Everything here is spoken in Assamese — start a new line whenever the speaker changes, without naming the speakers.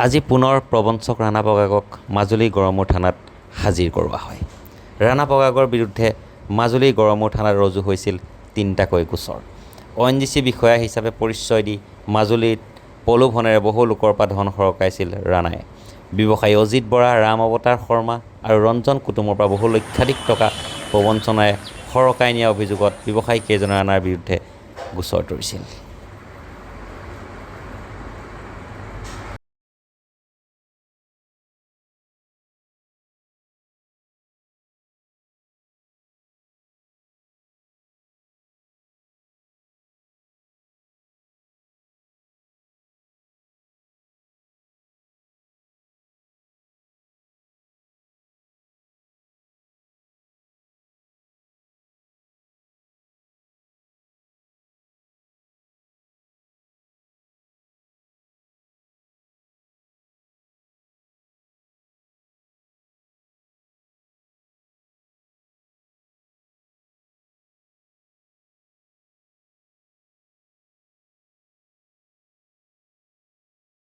আজি পুনৰ প্ৰবঞ্চক ৰাণা পগাগক মাজুলী গড়মূৰ থানাত হাজিৰ কৰোৱা হয়। ৰাণা পগাগৰ বিৰুদ্ধে মাজুলী গড়মূৰ থানাত ৰুজু হৈছিল ৩টাকৈ গোচৰ। ONGC বিষয়া হিচাপে পৰিচয় দি মাজুলীত প্ৰলোভনেৰে বহু লোকৰ পৰা ধন সৰকাইছিল ৰাণাই। ব্যৱসায়ী অজিত বৰা, ৰাম অৱতাৰ শৰ্মা আৰু ৰঞ্জন কুটুমৰ পৰা বহু লক্ষাধিক টকা প্ৰবঞ্চনাৰে সৰকাই নিয়াৰ অভিযোগত ব্যৱসায়ী কেইজনে ৰাণাৰ বিৰুদ্ধে গোচৰ তৰিছিল।